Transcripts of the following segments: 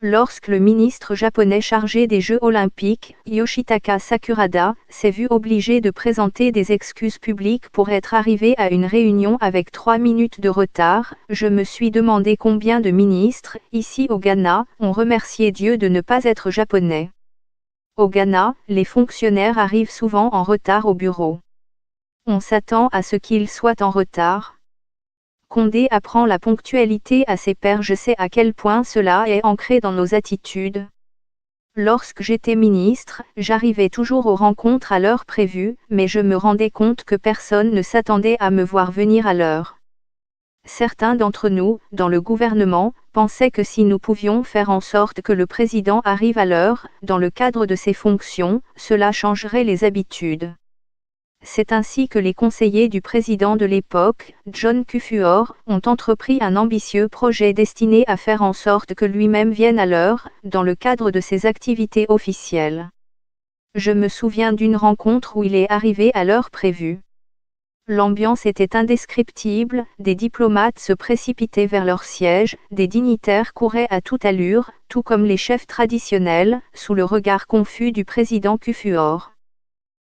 Lorsque le ministre japonais chargé des Jeux olympiques, Yoshitaka Sakurada, s'est vu obligé de présenter des excuses publiques pour être arrivé à une réunion avec 3 minutes de retard, je me suis demandé combien de ministres, ici au Ghana, ont remercié Dieu de ne pas être japonais. Au Ghana, les fonctionnaires arrivent souvent en retard au bureau. On s'attend à ce qu'ils soient en retard. Condé apprend la ponctualité à ses pairs. Je sais à quel point cela est ancré dans nos attitudes. Lorsque j'étais ministre, j'arrivais toujours aux rencontres à l'heure prévue, mais je me rendais compte que personne ne s'attendait à me voir venir à l'heure. Certains d'entre nous, dans le gouvernement, pensaient que si nous pouvions faire en sorte que le président arrive à l'heure, dans le cadre de ses fonctions, cela changerait les habitudes. C'est ainsi que les conseillers du président de l'époque, John Kufuor, ont entrepris un ambitieux projet destiné à faire en sorte que lui-même vienne à l'heure, dans le cadre de ses activités officielles. Je me souviens d'une rencontre où il est arrivé à l'heure prévue. L'ambiance était indescriptible, des diplomates se précipitaient vers leur siège, des dignitaires couraient à toute allure, tout comme les chefs traditionnels, sous le regard confus du président Kufuor.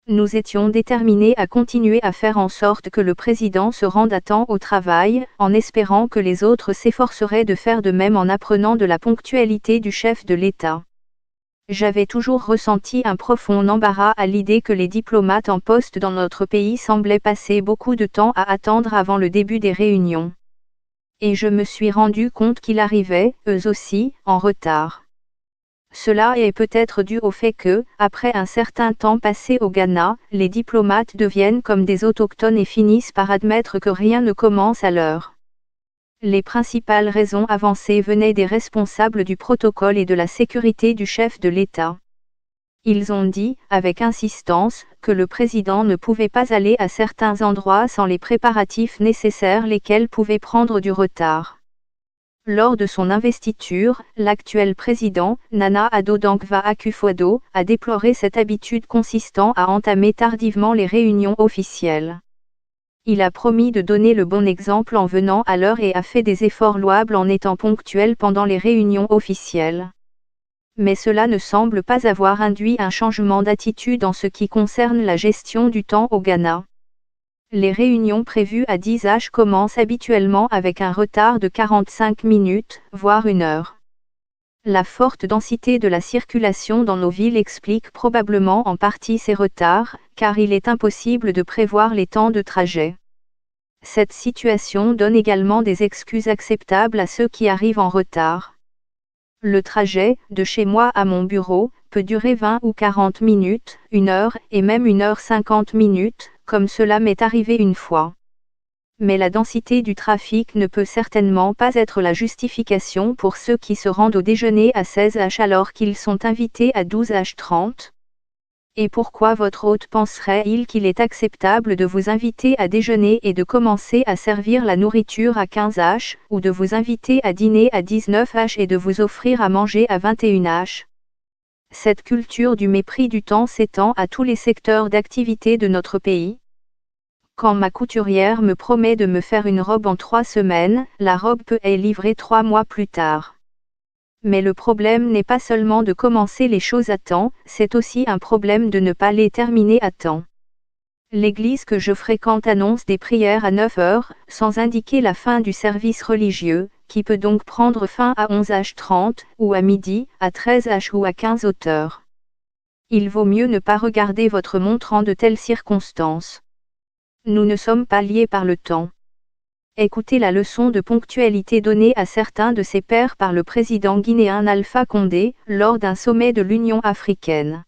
Nous étions déterminés à continuer à faire en sorte que le président se rende à temps au travail, en espérant que les autres s'efforceraient de faire de même en apprenant de la ponctualité du chef de l'État. J'avais toujours ressenti un profond embarras à l'idée que les diplomates en poste dans notre pays semblaient passer beaucoup de temps à attendre avant le début des réunions. Et je me suis rendu compte qu'ils arrivaient, eux aussi, en retard. Cela est peut-être dû au fait que, après un certain temps passé au Ghana, les diplomates deviennent comme des autochtones et finissent par admettre que rien ne commence à l'heure. Les principales raisons avancées venaient des responsables du protocole et de la sécurité du chef de l'État. Ils ont dit, avec insistance, que le président ne pouvait pas aller à certains endroits sans les préparatifs nécessaires, lesquels pouvaient prendre du retard. Lors de son investiture, l'actuel président, Nana Addo Dankwa Akufo-Addo, a déploré cette habitude consistant à entamer tardivement les réunions officielles. Il a promis de donner le bon exemple en venant à l'heure et a fait des efforts louables en étant ponctuel pendant les réunions officielles. Mais cela ne semble pas avoir induit un changement d'attitude en ce qui concerne la gestion du temps au Ghana. Les réunions prévues à 10h commencent habituellement avec un retard de 45 minutes, voire 1 heure. La forte densité de la circulation dans nos villes explique probablement en partie ces retards, car il est impossible de prévoir les temps de trajet. Cette situation donne également des excuses acceptables à ceux qui arrivent en retard. Le trajet, de chez moi à mon bureau, peut durer 20 ou 40 minutes, 1 heure, et même 1h50 minutes, comme cela m'est arrivé une fois. Mais la densité du trafic ne peut certainement pas être la justification pour ceux qui se rendent au déjeuner à 16h alors qu'ils sont invités à 12h30. Et pourquoi votre hôte penserait-il qu'il est acceptable de vous inviter à déjeuner et de commencer à servir la nourriture à 15h, ou de vous inviter à dîner à 19h et de vous offrir à manger à 21h? Cette culture du mépris du temps s'étend à tous les secteurs d'activité de notre pays. Quand ma couturière me promet de me faire une robe en 3 semaines, la robe peut être livrée 3 mois plus tard. Mais le problème n'est pas seulement de commencer les choses à temps, c'est aussi un problème de ne pas les terminer à temps. L'église que je fréquente annonce des prières à 9h, sans indiquer la fin du service religieux, qui peut donc prendre fin à 11h30, ou à midi, à 13h ou à 15h. Il vaut mieux ne pas regarder votre montre en de telles circonstances. Nous ne sommes pas liés par le temps. Écoutez la leçon de ponctualité donnée à certains de ses pairs par le président guinéen Alpha Condé, lors d'un sommet de l'Union africaine.